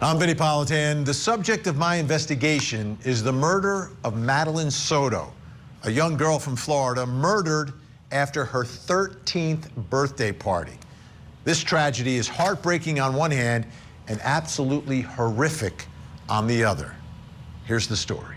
I'm Vinnie Politan. The subject of my investigation is the murder of Madeline Soto, a young girl from Florida murdered after her 13th birthday party. This tragedy is heartbreaking on one hand and absolutely horrific on the other. Here's the story.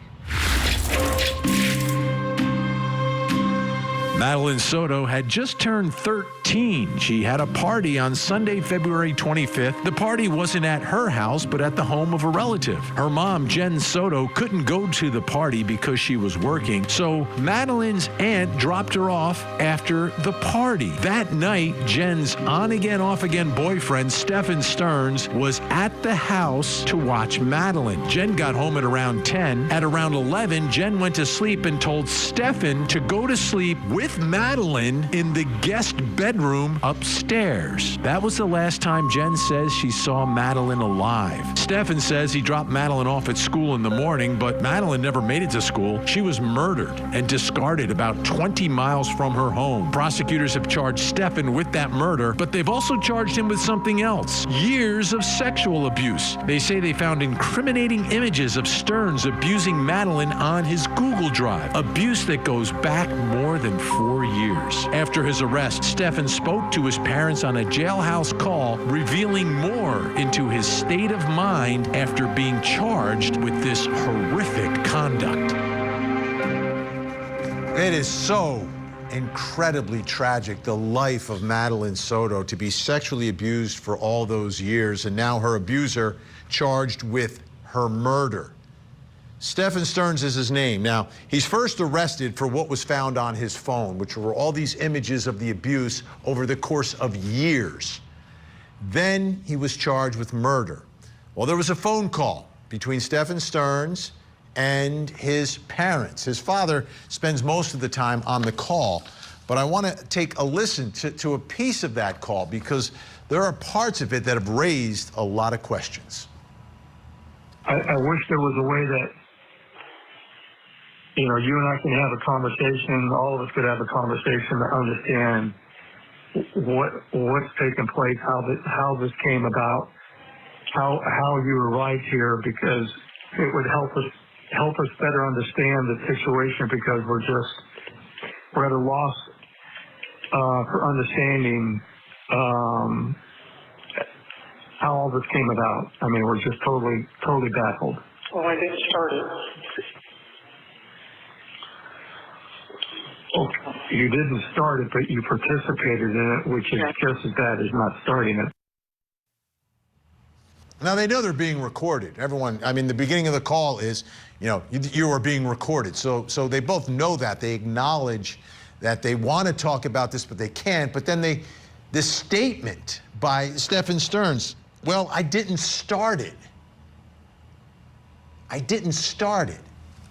Madeline Soto had just turned 13. She had a party on Sunday, February 25th. The party wasn't at her house, but at the home of a relative. Her mom, Jenn Soto, couldn't go to the party because she was working, so Madeline's aunt dropped her off after the party. That night, Jenn's on-again, off-again boyfriend, Stephan Stearns, was at the house to watch Madeline. Jenn got home at around 10. At around 11, Jenn went to sleep and told Stephan to go to sleep with Madeline in the guest bedroom upstairs. That was the last time Jenn says she saw Madeline alive. Stephan says he dropped Madeline off at school in the morning, but Madeline never made it to school. She was murdered and discarded about 20 miles from her home. Prosecutors have charged Stephan with that murder, but they've also charged him with something else: years of sexual abuse. They say they found incriminating images of Stearns abusing Madeline on his Google Drive, abuse that goes back more than 4 years. After his arrest, Stephan spoke to his parents on a jailhouse call, revealing more into his state of mind after being charged with this horrific conduct. It is so incredibly tragic, the life of Madeline Soto, to be sexually abused for all those years, and now her abuser charged with her murder. Stephan Stearns is his name. Now, he's first arrested for what was found on his phone, which were all these images of the abuse over the course of years. Then he was charged with murder. Well, there was a phone call between Stephan Stearns and his parents. His father spends most of the time on the call, but I want to take a listen to a piece of that call because there are parts of it that have raised a lot of questions. I wish there was a way that, you know, you and I can have a conversation, all of us could have a conversation to understand what's taken place, how this came about, how you arrived here, because it would help us better understand the situation, because we're at a loss for understanding how all this came about. I mean, we're just totally baffled. Well, I didn't start it. Oh, you didn't start it, but you participated in it, which is just as bad as not starting it. Now, they know they're being recorded. Everyone, I mean, the beginning of the call is, you know, you are being recorded. So they both know that. They acknowledge that they want to talk about this, but they can't. But then this statement by Stephan Stearns, well, I didn't start it. I didn't start it.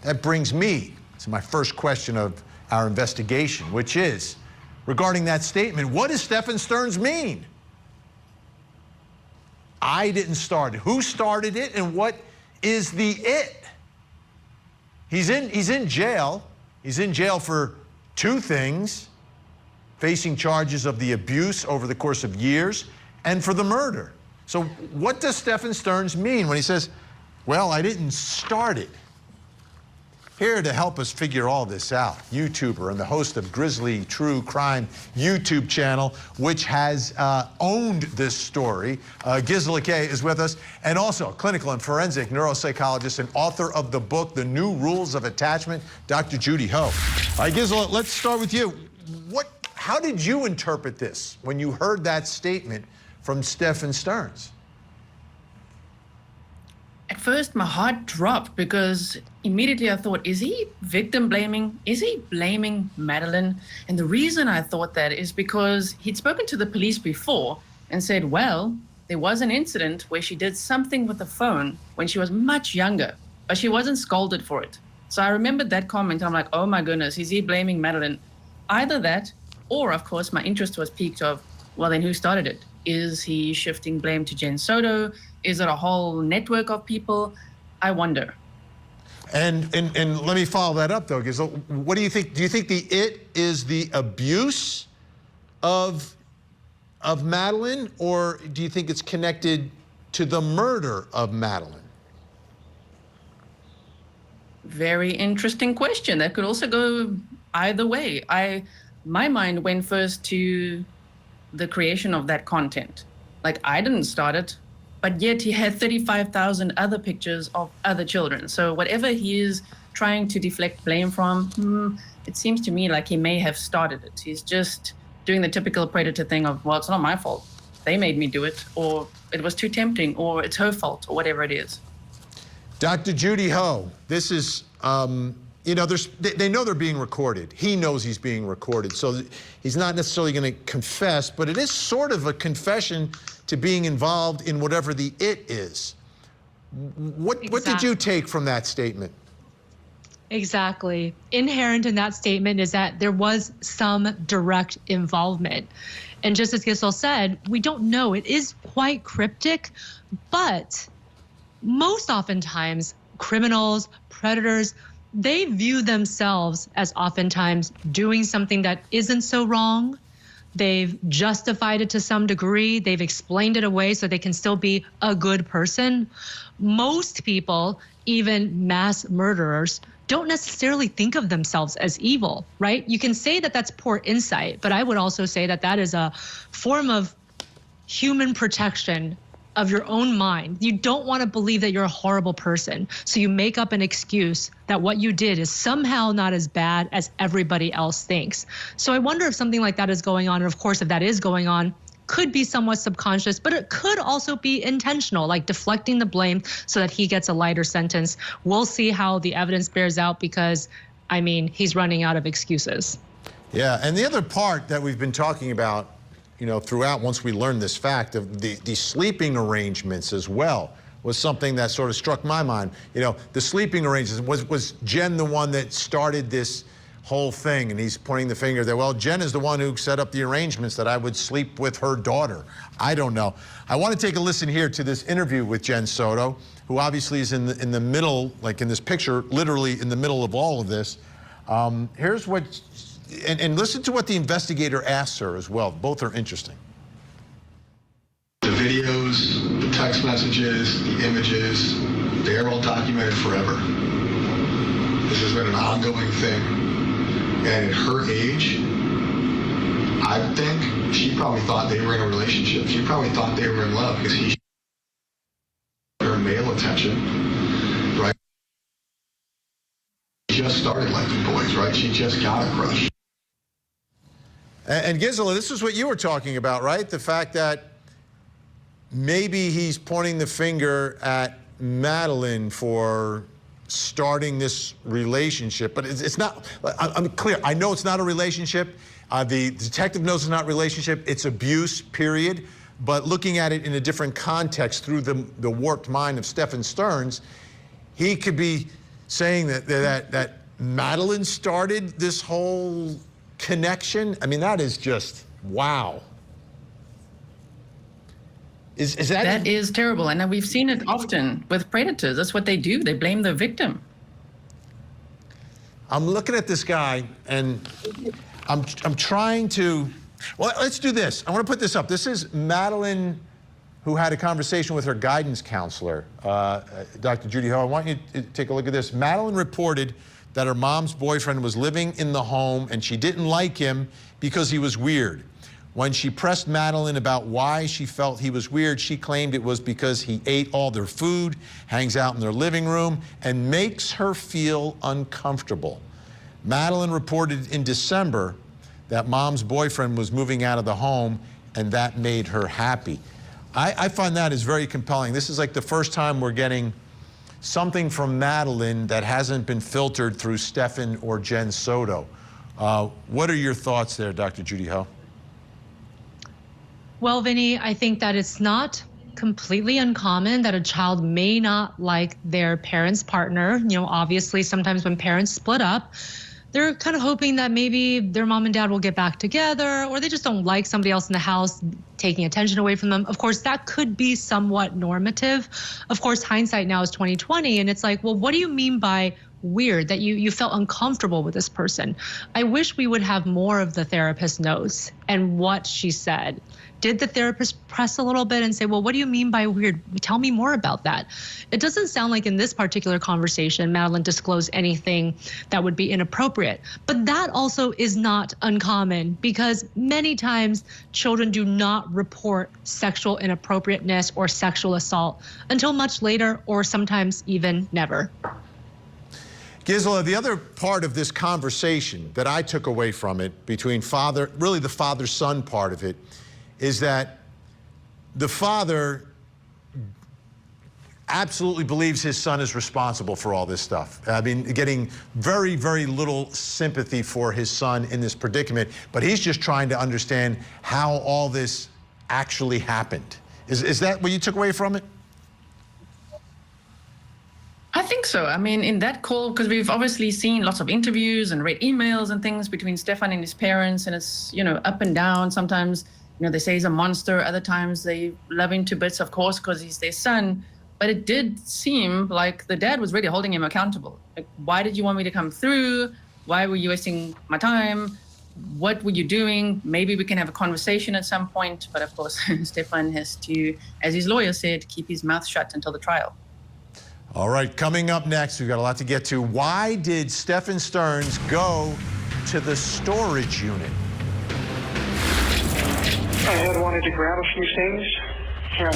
That brings me to my first question of our investigation, which is, regarding that statement, what does Stephan Stearns mean? I didn't start it. Who started it, and what is the it? He's in jail. He's in jail for two things: facing charges of the abuse over the course of years and for the murder. So what does Stephan Stearns mean when he says, well, I didn't start it? Here to help us figure all this out, YouTuber and the host of Grizzly True Crime YouTube channel, which has owned this story, Gisela K is with us, and also clinical and forensic neuropsychologist and author of the book, The New Rules of Attachment, Dr. Judy Ho. All right, Gisela, let's start with you. How did you interpret this when you heard that statement from Stephan Stearns? At first, my heart dropped because immediately I thought, is he victim blaming? Is he blaming Madeline? And the reason I thought that is because he'd spoken to the police before and said, well, there was an incident where she did something with the phone when she was much younger, but she wasn't scolded for it. So I remembered that comment. I'm like, oh my goodness, is he blaming Madeline? Either that, or of course, my interest was piqued of, well, then who started it? Is he shifting blame to Jenn Soto? Is it a whole network of people? I wonder. And let me follow that up, though, because what do you think? Do you think the it is the abuse of Madeline, or do you think it's connected to the murder of Madeline? Very interesting question. That could also go either way. My mind went first to the creation of that content. Like, I didn't start it, but yet he had 35,000 other pictures of other children. So whatever he is trying to deflect blame from, it seems to me like he may have started it. He's just doing the typical predator thing of, well, it's not my fault. They made me do it, or it was too tempting, or it's her fault, or whatever it is. Dr. Judy Ho, this is, you know, they know they're being recorded. He knows he's being recorded, so he's not necessarily going to confess, but it is sort of a confession to being involved in whatever the it is. What did you take from that statement? Exactly. Inherent in that statement is that there was some direct involvement. And just as Giselle said, we don't know. It is quite cryptic, but most oftentimes criminals, predators, they view themselves as oftentimes doing something that isn't so wrong. They've justified it to some degree. They've explained it away so they can still be a good person. Most people, even mass murderers, don't necessarily think of themselves as evil, right? You can say that that's poor insight, but I would also say that that is a form of human protection of your own mind. You don't want to believe that you're a horrible person, so you make up an excuse that what you did is somehow not as bad as everybody else thinks. So I wonder if something like that is going on, and of course, if that is going on, could be somewhat subconscious, but it could also be intentional, like deflecting the blame so that he gets a lighter sentence. We'll see how the evidence bears out because, I mean, he's running out of excuses. Yeah, and the other part that we've been talking about, you know, throughout, once we learned this fact of the sleeping arrangements as well, was something that sort of struck my mind. You know, the sleeping arrangements, was Jenn the one that started this whole thing? And he's pointing the finger that, well, Jenn is the one who set up the arrangements that I would sleep with her daughter. I don't know. I want to take a listen here to this interview with Jenn Soto, who obviously is in the middle, like in this picture, literally in the middle of all of this. Here's what, and listen to what the investigator asks her as well. Both are interesting. The videos, the text messages, the images, they're all documented forever. This has been an ongoing thing. And at her age, I think she probably thought they were in a relationship. She probably thought they were in love because he her male attention, right? She just started liking boys, right? She just got a crush. And Gisela, this is what you were talking about, right? The fact that maybe he's pointing the finger at Madeline for starting this relationship, but it's not, I'm clear, I know it's not a relationship. The detective knows it's not a relationship, it's abuse, period. But looking at it in a different context through the warped mind of Stephan Stearns, he could be saying that Madeline started this whole connection. I mean, that is just, wow. Is that... That is terrible, and we've seen it often with predators. That's what they do. They blame the victim. I'm looking at this guy, and I'm trying to... Well, let's do this. I want to put this up. This is Madeline, who had a conversation with her guidance counselor, Dr. Judy Ho. I want you to take a look at this. Madeline reported that her mom's boyfriend was living in the home, and she didn't like him because he was weird. When she pressed Madeline about why she felt he was weird, she claimed it was because he ate all their food, hangs out in their living room, and makes her feel uncomfortable. Madeline reported in December that mom's boyfriend was moving out of the home, and that made her happy. I find that is very compelling. This is like the first time we're getting something from Madeline that hasn't been filtered through Stephan or Jenn Soto. What are your thoughts there, Dr. Judy Ho? Well, Vinnie, I think that it's not completely uncommon that a child may not like their parent's partner. You know, obviously, sometimes when parents split up, they're kind of hoping that maybe their mom and dad will get back together, or they just don't like somebody else in the house taking attention away from them. Of course, that could be somewhat normative. Of course, hindsight now is 2020, and it's like, well, what do you mean by weird, that you felt uncomfortable with this person? I wish we would have more of the therapist notes and what she said, Did the therapist press a little bit and say, well, what do you mean by weird? Tell me more about that. It doesn't sound like in this particular conversation, Madeline disclosed anything that would be inappropriate. But that also is not uncommon because many times children do not report sexual inappropriateness or sexual assault until much later or sometimes even never. Gisela, the other part of this conversation that I took away from it between really the father-son part of it, is that the father absolutely believes his son is responsible for all this stuff. I mean, getting very, very little sympathy for his son in this predicament, but he's just trying to understand how all this actually happened. Is that what you took away from it? I think so. I mean, in that call, because we've obviously seen lots of interviews and read emails and things between Stephan and his parents, and it's, up and down. Sometimes, they say he's a monster. Other times they love him to bits, of course, because he's their son. But it did seem like the dad was really holding him accountable. Like, why did you want me to come through? Why were you wasting my time? What were you doing? Maybe we can have a conversation at some point. But of course, Stephan has to, as his lawyer said, keep his mouth shut until the trial. All right, coming up next, we've got a lot to get to. Why did Stephan Stearns go to the storage unit? I had wanted to grab a few things and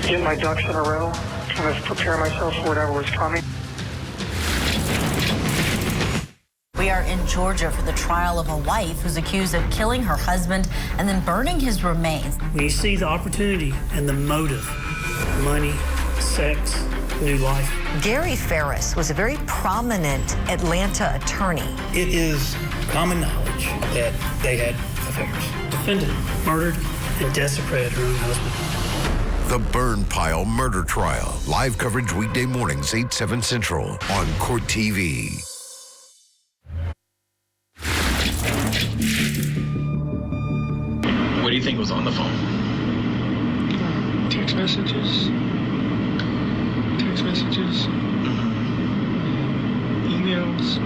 get my ducks in a row, kind of prepare myself for whatever was coming. We are in Georgia for the trial of a wife who's accused of killing her husband and then burning his remains. We see the opportunity and the motive, money, sex, new life. Gary Ferris was a very prominent Atlanta attorney. It is common knowledge that they had affairs. Defendant murdered and desecrated her own husband. The Burn Pile Murder Trial. Live coverage weekday mornings, 8, 7 Central on Court TV. What do you think was on the phone? Text messages. Emails.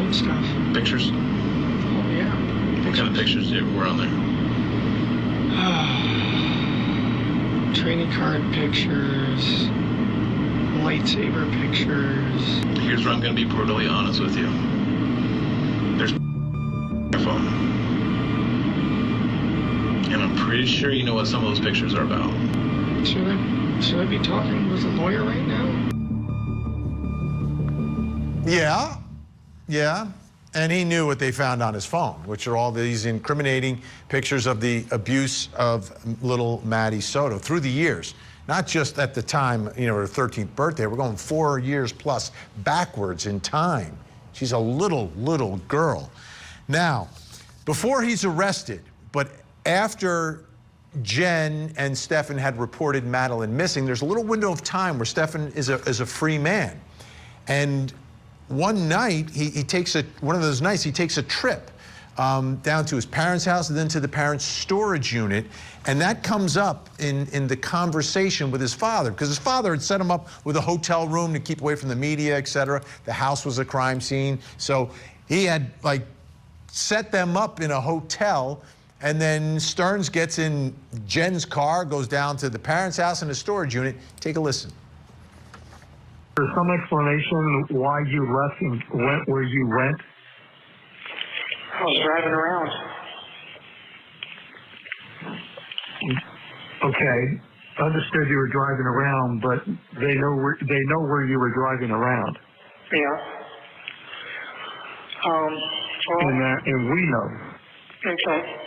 Old stuff. Pictures? Oh, yeah. What kind of pictures were on there? Trading card pictures, lightsaber pictures. Here's where I'm going to be brutally honest with you. There's your phone. And I'm pretty sure you know what some of those pictures are about. Should I be talking with a lawyer right now? Yeah. And he knew what they found on his phone, which are all these incriminating pictures of the abuse of little Maddie Soto through the years. Not just at the time, her 13th birthday. We're going 4 years plus backwards in time. She's a little girl. Now, before he's arrested, but after Jenn and Stephan had reported Madeline missing, there's a little window of time where Stephan is a free man. And one night, he takes a trip down to his parents' house and then to the parents' storage unit. And that comes up in the conversation with his father, because his father had set him up with a hotel room to keep away from the media, etc. The house was a crime scene. So he had set them up in a hotel. And then Stearns gets in Jenn's car, goes down to the parents' house in the storage unit. Take a listen. There's some explanation why you left and went where you went? I was driving around. Okay, understood you were driving around, but they know where you were driving around. Yeah. And we know. Okay.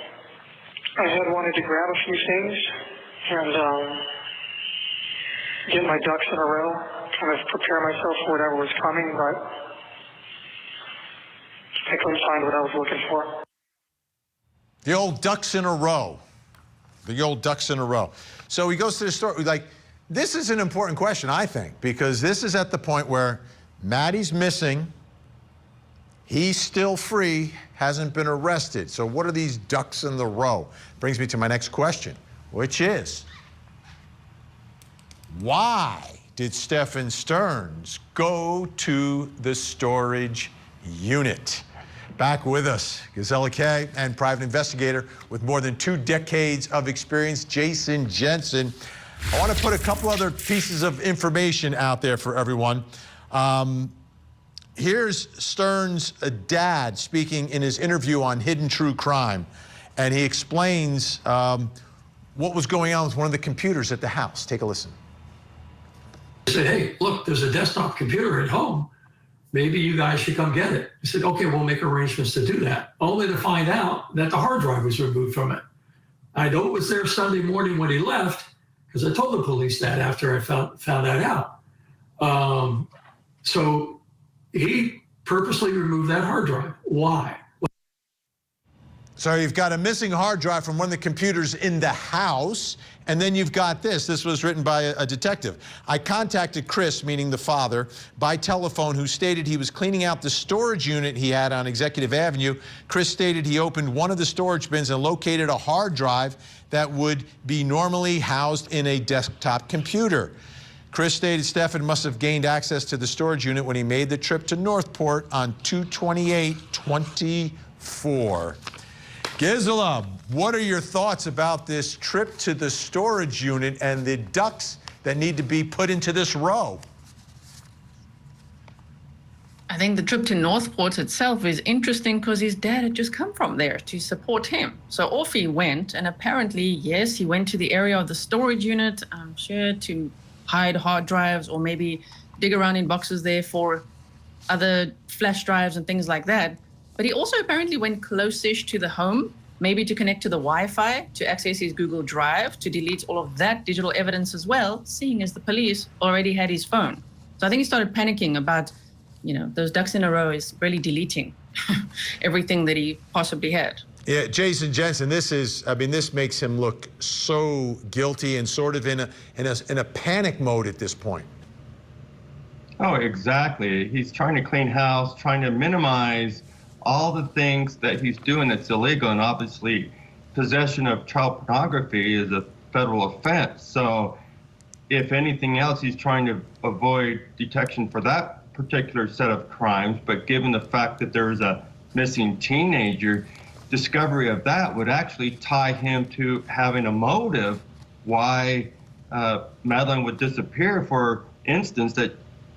I had wanted to grab a few things and get my ducks in a row, kind of prepare myself for whatever was coming, but I couldn't find what I was looking for. The old ducks in a row. The old ducks in a row. So he goes to the store. This is an important question, I think, because this is at the point where Maddie's missing. He's still free, hasn't been arrested. So what are these ducks in the row? Brings me to my next question, which is, why did Stephan Stearns go to the storage unit? Back with us, Gazella K and private investigator with more than 2 decades of experience, Jason Jensen. I want to put a couple other pieces of information out there for everyone. Here's Stern's dad speaking in his interview on Hidden True Crime, and he explains what was going on with one of the computers at the house. Take a listen. I said, hey, look, there's a desktop computer at home. Maybe you guys should come get it. He said, okay, we'll make arrangements to do that. Only to find out that the hard drive was removed from it. I know it was there Sunday morning when he left, because I told the police that after I found that out. So he purposely removed that hard drive. Why? So you've got a missing hard drive from one of the computers in the house, and then you've got this. This was written by a detective. I contacted Chris, meaning the father, by telephone, who stated he was cleaning out the storage unit he had on Executive Avenue. Chris stated he opened one of the storage bins and located a hard drive that would be normally housed in a desktop computer. Chris stated Stephan must have gained access to the storage unit when he made the trip to Northport on 2/28/24. Gisela, what are your thoughts about this trip to the storage unit and the ducks that need to be put into this row? I think the trip to Northport itself is interesting because his dad had just come from there to support him. So off he went, and apparently, yes, he went to the area of the storage unit, I'm sure, to hide hard drives or maybe dig around in boxes there for other flash drives and things like that. But he also apparently went close-ish to the home, maybe to connect to the Wi-Fi, to access his Google Drive, to delete all of that digital evidence as well, seeing as the police already had his phone. So I think he started panicking about, those ducks in a row is really deleting everything that he possibly had. Yeah, Jason Jensen, this makes him look so guilty and sort of in a panic mode at this point. Oh, exactly. He's trying to clean house, trying to minimize all the things that he's doing that's illegal, and obviously possession of child pornography is a federal offense. So if anything else, he's trying to avoid detection for that particular set of crimes. But given the fact that there is a missing teenager, discovery of that would actually tie him to having a motive why Madeline would disappear. For instance, that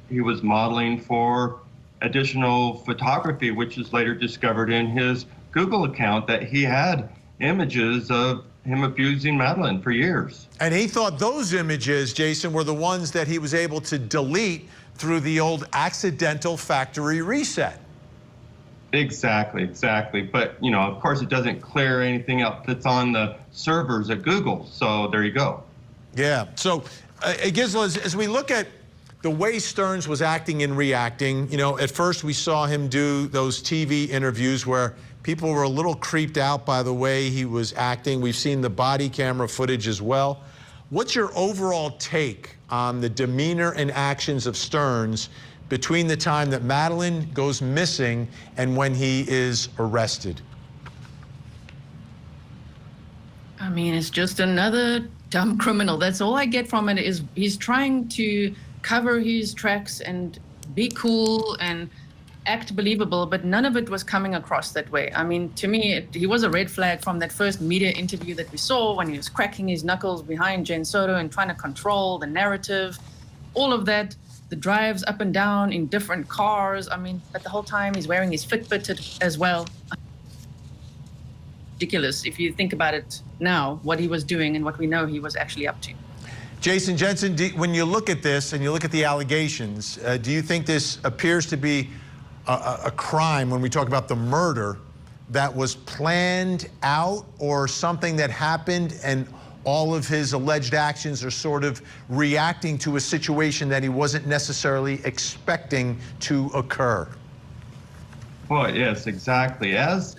he was modeling for additional photography, which is later discovered in his Google account that he had images of him abusing Madeline for years. And he thought those images, Jason, were the ones that he was able to delete through the old accidental factory reset. Exactly. But, of course, it doesn't clear anything up that's on the servers at Google. So there you go. Yeah. So, Gisela, as we look at the way Stearns was acting and reacting, at first we saw him do those TV interviews where people were a little creeped out by the way he was acting. We've seen the body camera footage as well. What's your overall take on the demeanor and actions of Stearns between the time that Madeline goes missing and when he is arrested? I mean, it's just another dumb criminal. That's all I get from it is he's trying to cover his tracks and be cool and act believable, but none of it was coming across that way. I mean, to me, he was a red flag from that first media interview that we saw when he was cracking his knuckles behind Jennifer Soto and trying to control the narrative, all of that, the drives up and down in different cars. I mean, but the whole time he's wearing his Fitbit as well. Ridiculous if you think about it now, what he was doing and what we know he was actually up to. Jason Jensen, when you look at this and you look at the allegations, do you think this appears to be a crime when we talk about the murder that was planned out, or something that happened and all of his alleged actions are sort of reacting to a situation that he wasn't necessarily expecting to occur? Well, yes, exactly. As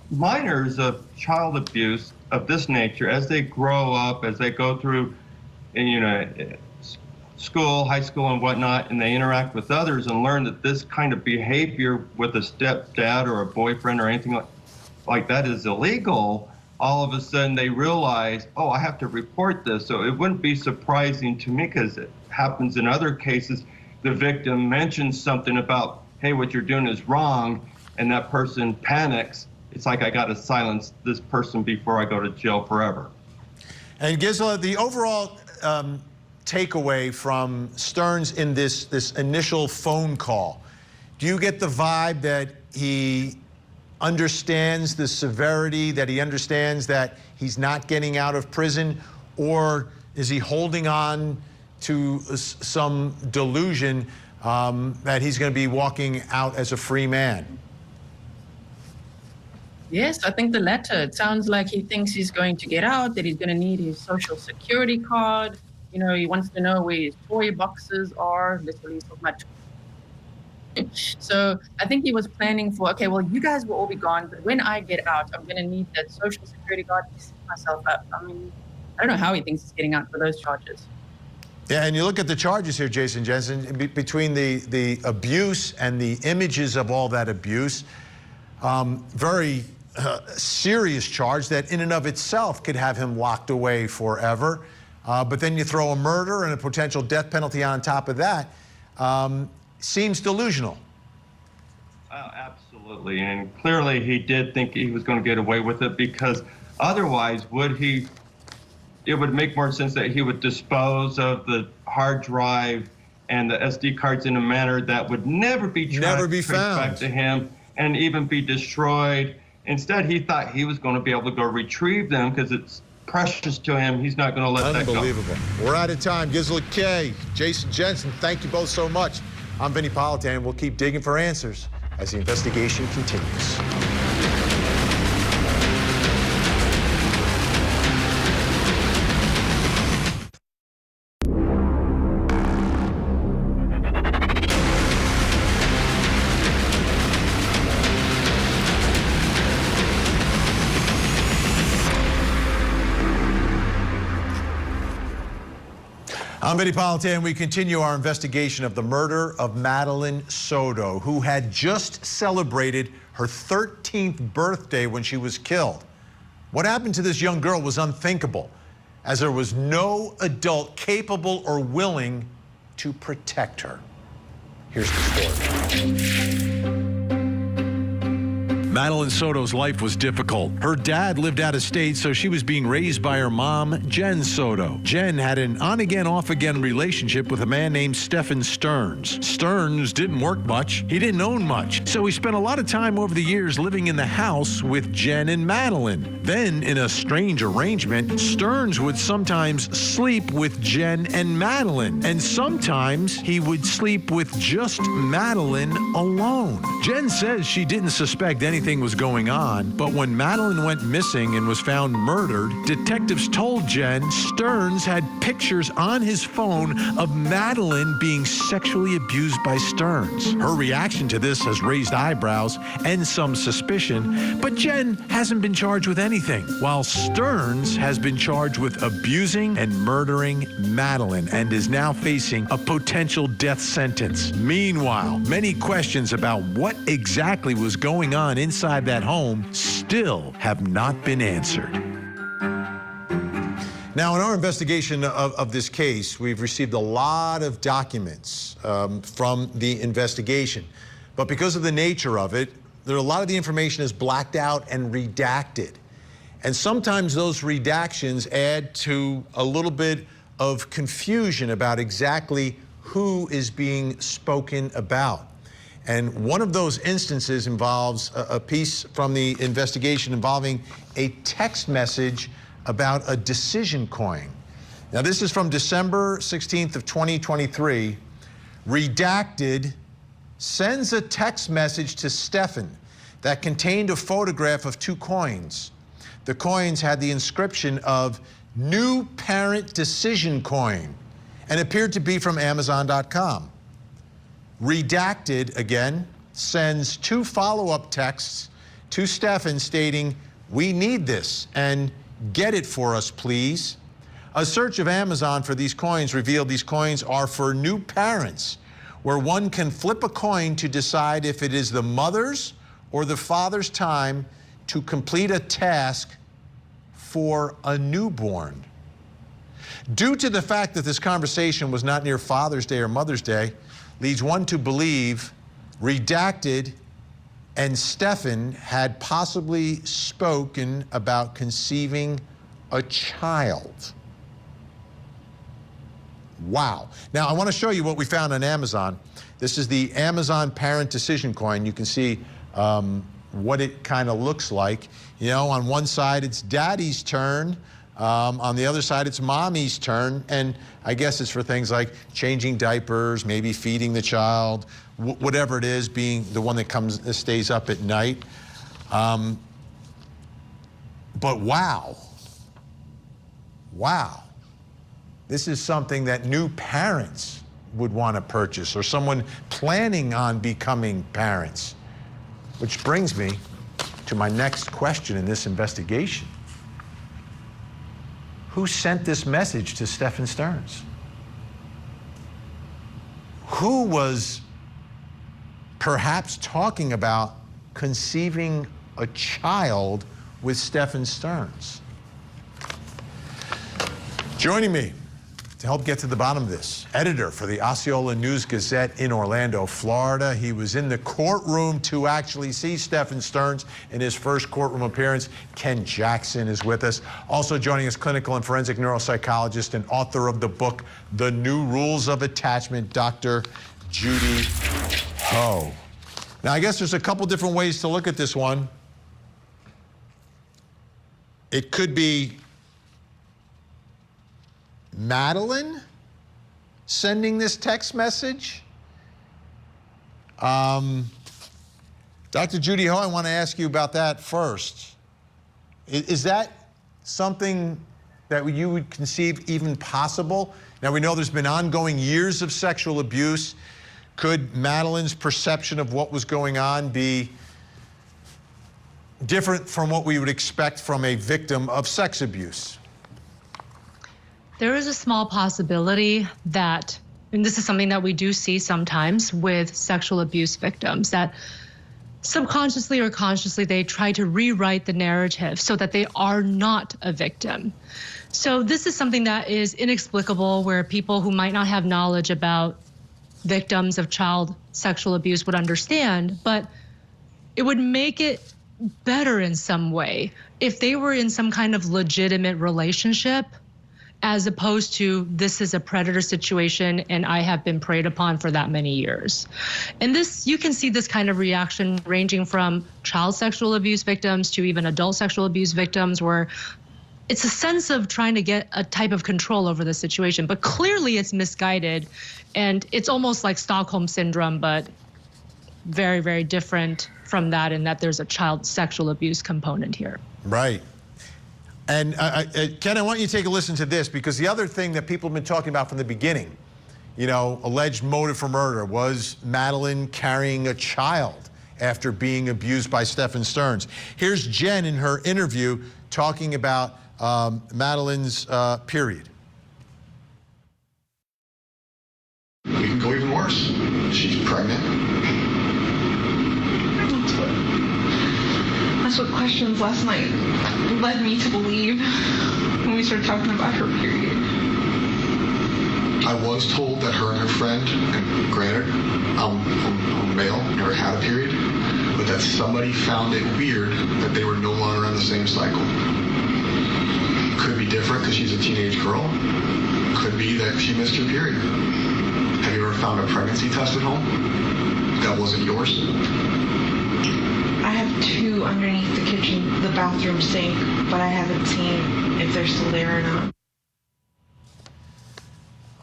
minors of child abuse of this nature, as they grow up, as they go through school, high school and whatnot, and they interact with others and learn that this kind of behavior with a stepdad or a boyfriend or anything like that is illegal, all of a sudden they realize, oh, I have to report this. So it wouldn't be surprising to me, because it happens in other cases, the victim mentions something about, hey, what you're doing is wrong, and that person panics, it's like I got to silence this person before I go to jail forever. And Gisela, the overall takeaway from Stearns in this initial phone call, do you get the vibe that he understands the severity, that he understands that he's not getting out of prison, or is he holding on to some delusion that he's going to be walking out as a free man? Yes, I think the latter. It sounds like he thinks he's going to get out, that he's going to need his social security card. You know, he wants to know where his toy boxes are, literally so much. So I think he was planning for, okay, well, you guys will all be gone, but when I get out, I'm going to need that social security card to set myself up. I mean, I don't know how he thinks he's getting out for those charges. Yeah, and you look at the charges here, Jason Jensen, between the abuse and the images of all that abuse, very serious charge that in and of itself could have him locked away forever. But then you throw a murder and a potential death penalty on top of that. Seems delusional. Absolutely, and clearly he did think he was going to get away with it, because otherwise it would make more sense that he would dispose of the hard drive and the SD cards in a manner that would never be traced back to him and even be destroyed. Instead, he thought he was going to be able to go retrieve them because it's precious to him. He's not going to let that go. Unbelievable. We're out of time. Gisela Kay, Jason Jensen, thank you both so much. I'm Vinnie Politan. We'll keep digging for answers as the investigation continues. I'm Vinnie Politan. We continue our investigation of the murder of Madeline Soto, who had just celebrated her 13th birthday when she was killed. What happened to this young girl was unthinkable, as there was no adult capable or willing to protect her. Here's the story. Madeline Soto's life was difficult. Her dad lived out of state, so she was being raised by her mom, Jenn Soto. Jenn had an on-again, off-again relationship with a man named Stephan Stearns. Stearns didn't work much. He didn't own much. So he spent a lot of time over the years living in the house with Jenn and Madeline. Then, in a strange arrangement, Stearns would sometimes sleep with Jenn and Madeline. And sometimes he would sleep with just Madeline alone. Jenn says she didn't suspect anything was going on, but when Madeline went missing and was found murdered, detectives told Jenn Stearns had pictures on his phone of Madeline being sexually abused by Stearns. Her reaction to this has raised eyebrows and some suspicion, but Jenn hasn't been charged with anything, while Stearns has been charged with abusing and murdering Madeline and is now facing a potential death sentence. Meanwhile, many questions about what exactly was going on inside that home still have not been answered. Now, in our investigation of this case, we've received a lot of documents from the investigation. But because of the nature of it, a lot of the information is blacked out and redacted. And sometimes those redactions add to a little bit of confusion about exactly who is being spoken about. And one of those instances involves a piece from the investigation involving a text message about a decision coin. Now, this is from December 16th of 2023. Redacted sends a text message to Stephan that contained a photograph of two coins. The coins had the inscription of New Parent Decision Coin and appeared to be from Amazon.com. Redacted, again, sends two follow-up texts to Stephan stating, "We need this, and get it for us, please." A search of Amazon for these coins revealed these coins are for new parents, where one can flip a coin to decide if it is the mother's or the father's time to complete a task for a newborn. Due to the fact that this conversation was not near Father's Day or Mother's Day, leads one to believe Redacted and Stephan had possibly spoken about conceiving a child. Wow. Now, I want to show you what we found on Amazon. This is the Amazon Parent Decision Coin. You can see what it kind of looks like. You know, on one side, it's daddy's turn. On the other side, it's mommy's turn. And I guess it's for things like changing diapers, maybe feeding the child, whatever it is, being the one that stays up at night. But wow. Wow. This is something that new parents would want to purchase, or someone planning on becoming parents. Which brings me to my next question in this investigation. Who sent this message to Stephan Stearns? Who was perhaps talking about conceiving a child with Stephan Stearns? Joining me to help get to the bottom of this, editor for the Osceola News-Gazette in Orlando, Florida. He was in the courtroom to actually see Stephan Stearns in his first courtroom appearance. Ken Jackson is with us. Also joining us, clinical and forensic neuropsychologist and author of the book, The New Rules of Attachment, Dr. Judy Ho. Now, I guess there's a couple different ways to look at this one. It could be Madeline sending this text message. Dr. Judy Ho, I want to ask you about that first. Is that something that you would conceive even possible? Now, we know there's been ongoing years of sexual abuse. Could Madeline's perception of what was going on be different from what we would expect from a victim of sex abuse? There is a small possibility that, and this is something that we do see sometimes with sexual abuse victims, that subconsciously or consciously they try to rewrite the narrative so that they are not a victim. So this is something that is inexplicable, where people who might not have knowledge about victims of child sexual abuse would understand, but it would make it better in some way if they were in some kind of legitimate relationship, as opposed to this is a predator situation and I have been preyed upon for that many years. And this, you can see this kind of reaction ranging from child sexual abuse victims to even adult sexual abuse victims, where it's a sense of trying to get a type of control over the situation, but clearly it's misguided, and it's almost like Stockholm syndrome, but very, very different from that, in that there's a child sexual abuse component here. Right. And Ken, I want you to take a listen to this, because the other thing that people have been talking about from the beginning, you know, alleged motive for murder, was Madeline carrying a child after being abused by Stephan Stearns. Here's Jenn in her interview talking about Madeline's period. We can go even worse. She's pregnant. That's what questions last night led me to believe when we started talking about her period. I was told that her and her friend, and granted, I'm male, never had a period, but that somebody found it weird that they were no longer on the same cycle. Could be different because she's a teenage girl. Could be that she missed her period. Have you ever found a pregnancy test at home that wasn't yours? I have two underneath the kitchen, the bathroom sink, but I haven't seen if they're still there or not.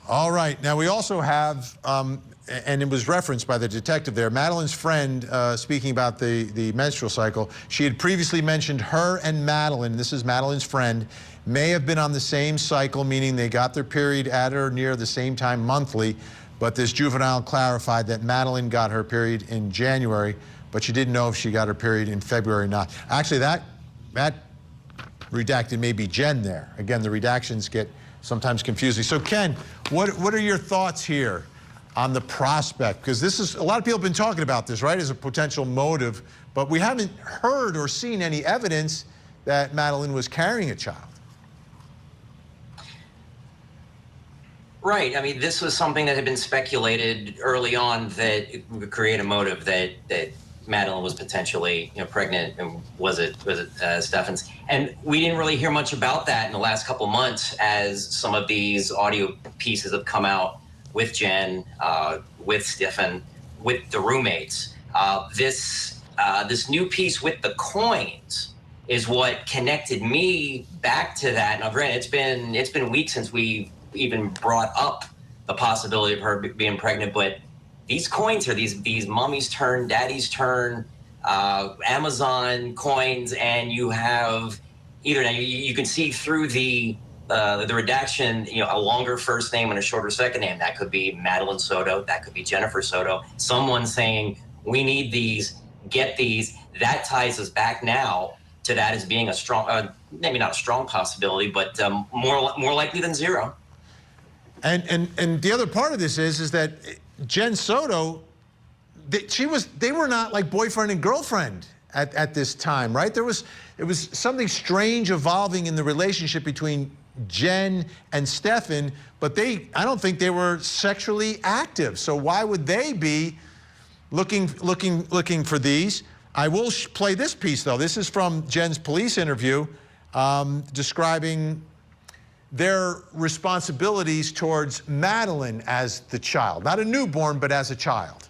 All right. Now, we also have, and it was referenced by the detective there, Madeline's friend, speaking about the menstrual cycle. She had previously mentioned her and Madeline, this is Madeline's friend, may have been on the same cycle, meaning they got their period at or near the same time monthly. But this juvenile clarified that Madeline got her period in January, but she didn't know if she got her period in February or not. Actually, that redacted may be Jenn there. Again, the redactions get sometimes confusing. So Ken, what are your thoughts here on the prospect? Because this is, a lot of people have been talking about this, right, as a potential motive, but we haven't heard or seen any evidence that Madeline was carrying a child. Right. I mean, this was something that had been speculated early on, that it would create a motive, that Madeline was potentially, pregnant, and was it Stephan's? And we didn't really hear much about that in the last couple of months, as some of these audio pieces have come out with Jenn, with Stephan, with the roommates. This new piece with the coins is what connected me back to that. Now, granted, it's been weeks since we even brought up the possibility of her being pregnant, but these coins are these mommy's turn, daddy's turn, Amazon coins, and you have either now you can see through the redaction, a longer first name and a shorter second name. That could be Madeline Soto, that could be Jennifer Soto. Someone saying, we need these, get these. That ties us back now to that as being a strong, maybe not a strong possibility, but more likely than zero. And the other part of this is that Jenn Soto, they were not like boyfriend and girlfriend at this time, right? It was something strange evolving in the relationship between Jenn and Stephan, but I don't think they were sexually active. So why would they be looking for these? I will play this piece though. This is from Jenn's police interview, describing their responsibilities towards Madeline as the child, not a newborn, but as a child.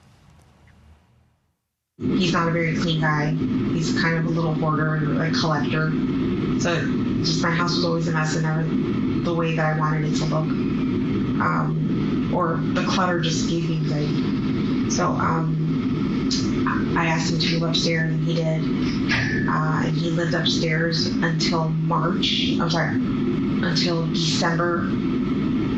He's not a very clean guy. He's kind of a little hoarder, a collector. So just my house was always a mess and never the way that I wanted it to look. Or the clutter just gave me anxiety. So I asked him to move upstairs and he did. And he lived upstairs until until December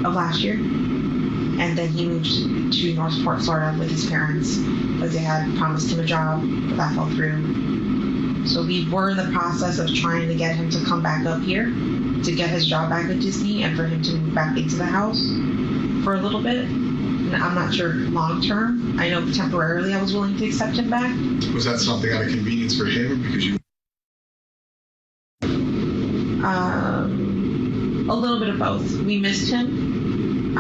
of last year. And then he moved to Northport, Florida with his parents, because they had promised him a job, but that fell through. So we were in the process of trying to get him to come back up here to get his job back at Disney and for him to move back into the house for a little bit. And I'm not sure long term. I know temporarily I was willing to accept him back. Was that something out of convenience for him because you? A little bit of both. We missed him.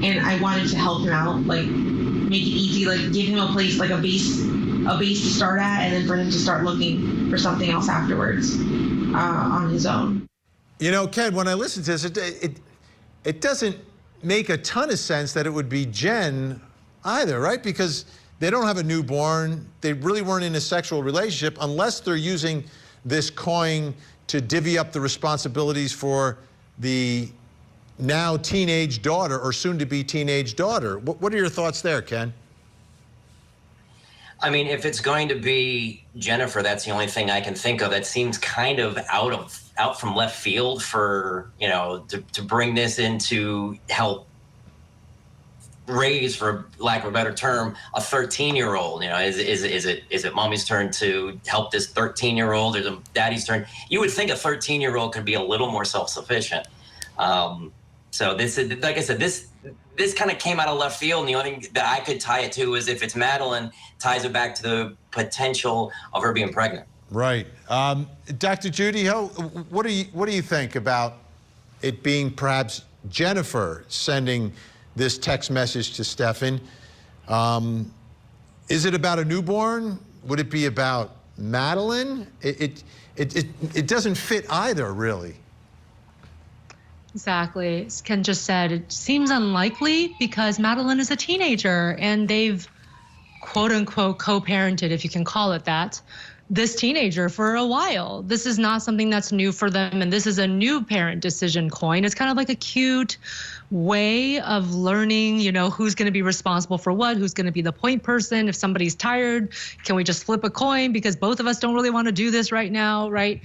And I wanted to help him out, like make it easy, like give him a place, like a base to start at, and then for him to start looking for something else afterwards on his own. Ken, when I listen to this, it doesn't make a ton of sense that it would be Jenn either, right? Because they don't have a newborn. They really weren't in a sexual relationship unless they're using this coin to divvy up the responsibilities for the now teenage daughter or soon-to-be teenage daughter. What are your thoughts there, Ken? I mean, if it's going to be Jennifer, that's the only thing I can think of. That seems kind of out from left field for, to bring this in to help raise, for lack of a better term, a 13-year-old. Is it mommy's turn to help this 13-year-old, or the daddy's turn? You would think a 13-year-old could be a little more self-sufficient. So this is, like I said, this kind of came out of left field, and the only thing that I could tie it to is if it's Madeline, ties it back to the potential of her being pregnant. Right. Dr. Judy Ho, what do you think about it being perhaps Jennifer sending this text message to Stephan? Is it about a newborn? Would it be about Madeline? It doesn't fit either, really. Exactly. As Ken just said, it seems unlikely because Madeline is a teenager and they've quote unquote co-parented, if you can call it that, this teenager for a while. This is not something that's new for them, and this is a new parent decision coin. It's kind of like a cute way of learning, who's going to be responsible for what, who's going to be the point person. If somebody's tired, can we just flip a coin because both of us don't really want to do this right now, right?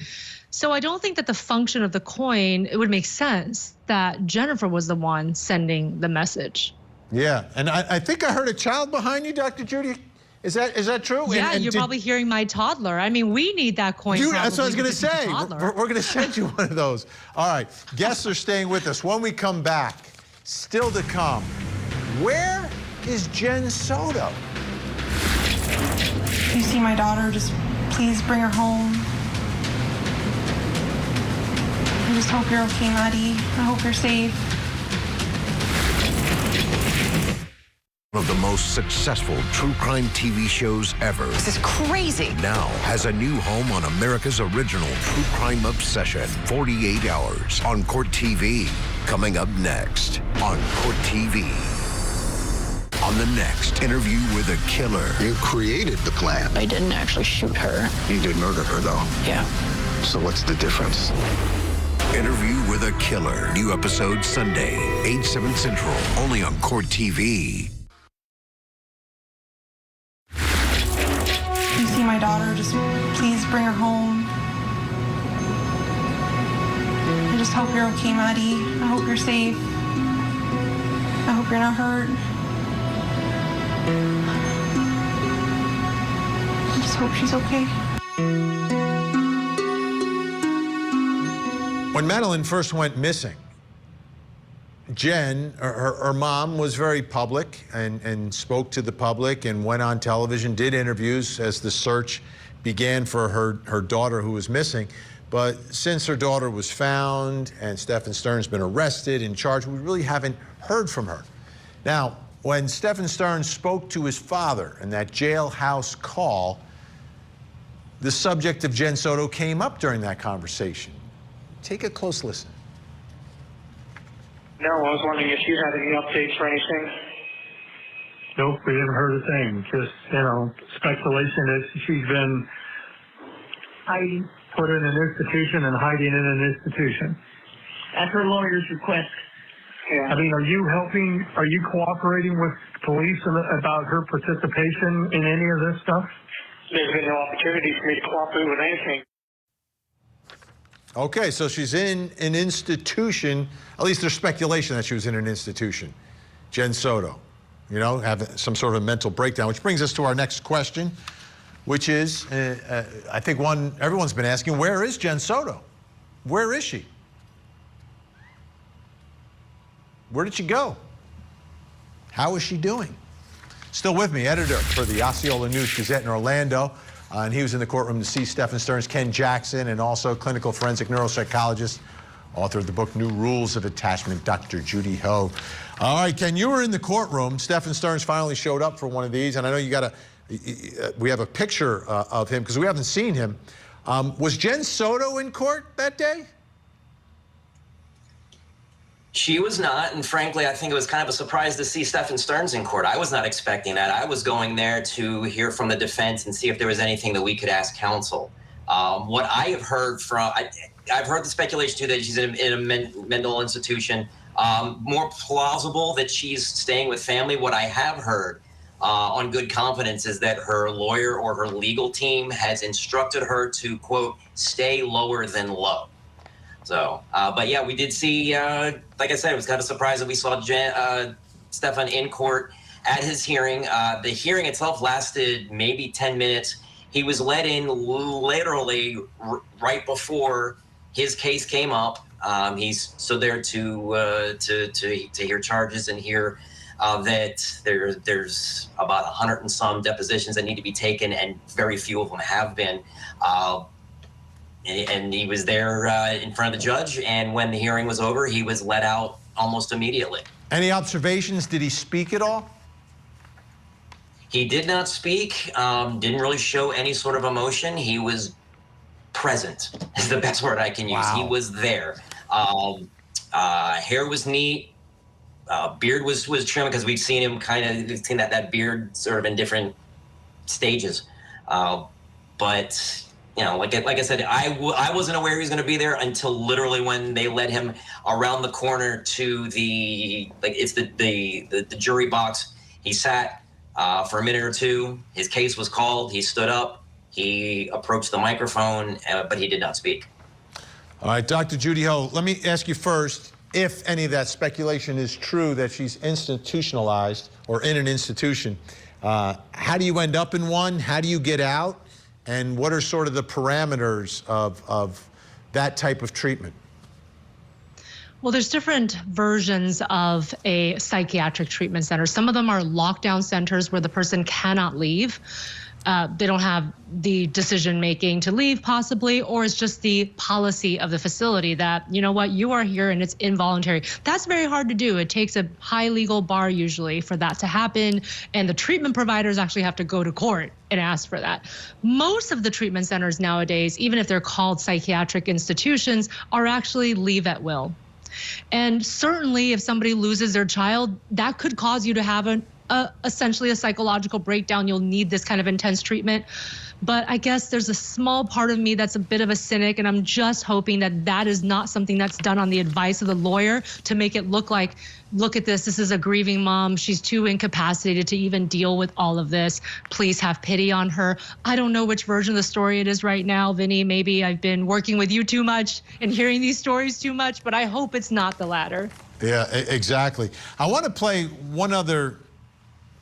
So I don't think that the function of the coin, it would make sense that Jennifer was the one sending the message. Yeah, and I think I heard a child behind you, Dr. Judy. Is that true? Yeah, and you're probably hearing my toddler. I mean, we need that coin. That's what I was going to say. We're going to send you one of those. All right, guests are staying with us. When we come back, still to come, where is Jenn Soto? If you see my daughter, just please bring her home. I just hope you're okay, Maddie. I hope you're safe. of the most successful true crime TV shows ever. This is crazy. Now has a new home on America's original true crime obsession, 48 Hours on Court TV. Coming up next on Court TV. On the next Interview with a Killer. You created the plan. I didn't actually shoot her. You did murder her, though. Yeah. So what's the difference? Interview with a Killer. New episode Sunday, 8, 7 Central, only on Court TV. If you see my daughter, just please bring her home. I just hope you're okay, Maddie. I hope you're safe. I hope you're not hurt. I just hope she's okay. When Madeline first went missing, Jenn, her mom, was very public and spoke to the public and went on television, did interviews as the search began for her daughter who was missing. But since her daughter was found and Stephan Stern's been arrested and charged, we really haven't heard from her. Now, when Stephan Stern spoke to his father in that jailhouse call, the subject of Jenn Soto came up during that conversation. Take a close listen. No, I was wondering if you had any updates or anything. Nope, we haven't heard a thing. Just, speculation that she's been put in an institution and hiding in an institution. At her lawyer's request. Yeah. I mean, are you cooperating with police about her participation in any of this stuff? There's been no opportunity for me to cooperate with anything. Okay, so she's in an institution. At least there's speculation that she was in an institution. Jenn Soto, have some sort of a mental breakdown, which brings us to our next question, which is, I think one everyone's been asking, where is Jenn Soto? Where is she? Where did she go? How is she doing? Still with me, editor for the Osceola News-Gazette in Orlando. And he was in the courtroom to see Stephan Stern's Ken Jackson, and also clinical forensic neuropsychologist, author of the book New Rules of Attachment, Dr. Judy Ho. All right, Ken, you were in the courtroom. Stephan Stern's finally showed up for one of these, and I know we have a picture of him because we haven't seen him. Was Jenn Soto in court that day? She was not, and frankly, I think it was kind of a surprise to see Stephan Stern's in court. I was not expecting that. I was going there to hear from the defense and see if there was anything that we could ask counsel. What I have heard I've heard the speculation too that she's in a mental institution. More plausible that she's staying with family. What I have heard on good confidence is that her lawyer or her legal team has instructed her to, quote, stay lower than low. So, but yeah, we did see, like I said, it was kind of a surprise that we saw Stephan in court at his hearing. The hearing itself lasted maybe 10 minutes. He was let in literally right before his case came up. He's stood there to hear charges and hear that there's about 100 and some depositions that need to be taken, and very few of them have been. And he was there in front of the judge, and when the hearing was over, he was let out almost immediately. Any observations? Did he speak at all? He did not speak, didn't really show any sort of emotion. He was present, is the best word I can use. Wow. He was there. Hair was neat. Beard was trimmed, because we've seen him we've seen that beard sort of in different stages. But like I said, I wasn't aware he was going to be there until literally when they led him around the corner to the jury box. He sat for a minute or two. His case was called. He stood up. He approached the microphone, but he did not speak. All right, Dr. Judy Ho, let me ask you first, if any of that speculation is true that she's institutionalized or in an institution, how do you end up in one? How do you get out? And what are sort of the parameters of that type of treatment? Well, there's different versions of a psychiatric treatment center. Some of them are lockdown centers where the person cannot leave. they don't have the decision making to leave possibly, or it's just the policy of the facility that, you know what, you are here and it's involuntary. That's very hard to do. It takes a high legal bar usually for that to happen. And the treatment providers actually have to go to court and ask for that. Most of the treatment centers nowadays, even if they're called psychiatric institutions, are actually leave at will. And certainly if somebody loses their child, that could cause you to have essentially a psychological breakdown. You'll need this kind of intense treatment. But I guess there's a small part of me that's a bit of a cynic, and I'm just hoping that that is not something that's done on the advice of the lawyer to make it look like, look at this is a grieving mom. She's too incapacitated to even deal with all of this. Please have pity on her. I don't know which version of the story it is right now, Vinnie. Maybe I've been working with you too much and hearing these stories too much, but I hope it's not the latter. Yeah, exactly. I want to play one other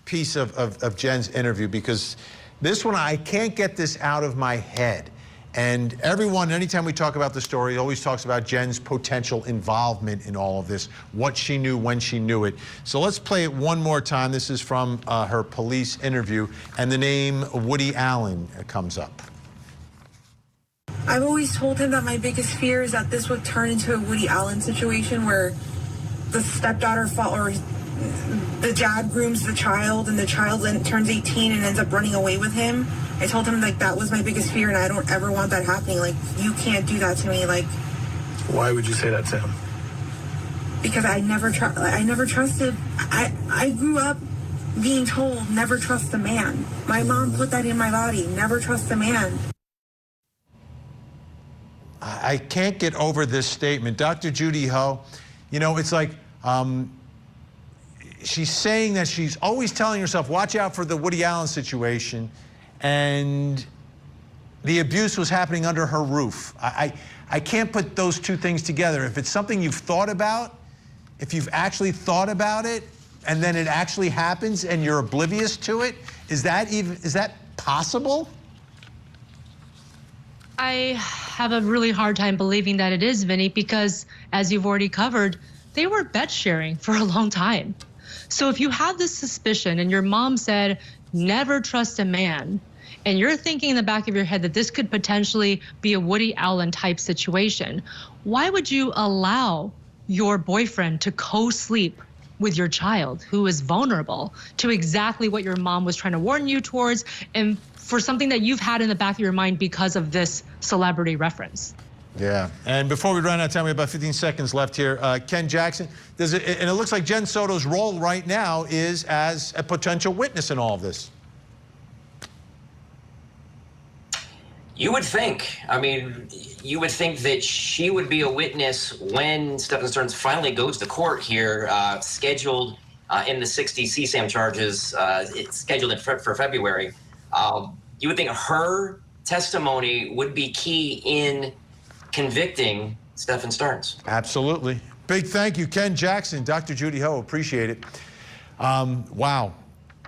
piece of Jenn's interview, because this one, I can't get this out of my head. And everyone, anytime we talk about the story, always talks about Jenn's potential involvement in all of this, what she knew, when she knew it. So let's play it one more time. This is from her police interview, and the name Woody Allen comes up. I've always told him that my biggest fear is that this would turn into a Woody Allen situation where the stepdaughter or the dad grooms the child and the child then turns 18 and ends up running away with him. I told him like that was my biggest fear and I don't ever want that happening. Like, you can't do that to me. Like, why would you say that to him? Because I never trusted. I grew up being told never trust a man. My mom put that in my body, never trust a man. I can't get over this statement. Dr. Judy Ho, you know, it's like, she's saying that she's always telling herself, watch out for the Woody Allen situation, and the abuse was happening under her roof. I can't put those two things together. If it's something you've thought about, if you've actually thought about it, and then it actually happens and you're oblivious to it, is that possible? I have a really hard time believing that it is, Vinnie, because as you've already covered, they were bed sharing for a long time. So if you have this suspicion and your mom said, never trust a man, and you're thinking in the back of your head that this could potentially be a Woody Allen type situation, why would you allow your boyfriend to co-sleep with your child who is vulnerable to exactly what your mom was trying to warn you towards, and for something that you've had in the back of your mind because of this celebrity reference? Yeah, and before we run out of time, we have about 15 seconds left here. Ken Jackson, and it looks like Jenn Soto's role right now is as a potential witness in all of this. You would think. I mean, you would think that she would be a witness when Stephan Stearns finally goes to court here, scheduled in the 60 CSAM charges, it's scheduled for February. You would think her testimony would be key in convicting Stephan Stearns. Absolutely. Big thank you, Ken Jackson, Dr. Judy Ho, appreciate it. Wow.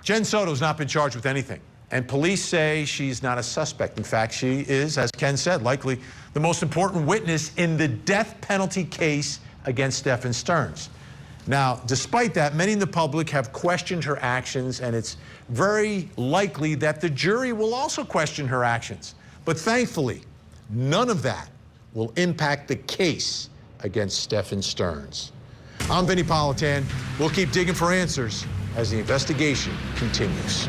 Jenn Soto's not been charged with anything, and police say she's not a suspect. In fact, she is, as Ken said, likely the most important witness in the death penalty case against Stephan Stearns. Now, despite that, many in the public have questioned her actions, and it's very likely that the jury will also question her actions. But thankfully, none of that will impact the case against Stephan Stearns. I'm Vinnie Politan. We'll keep digging for answers as the investigation continues.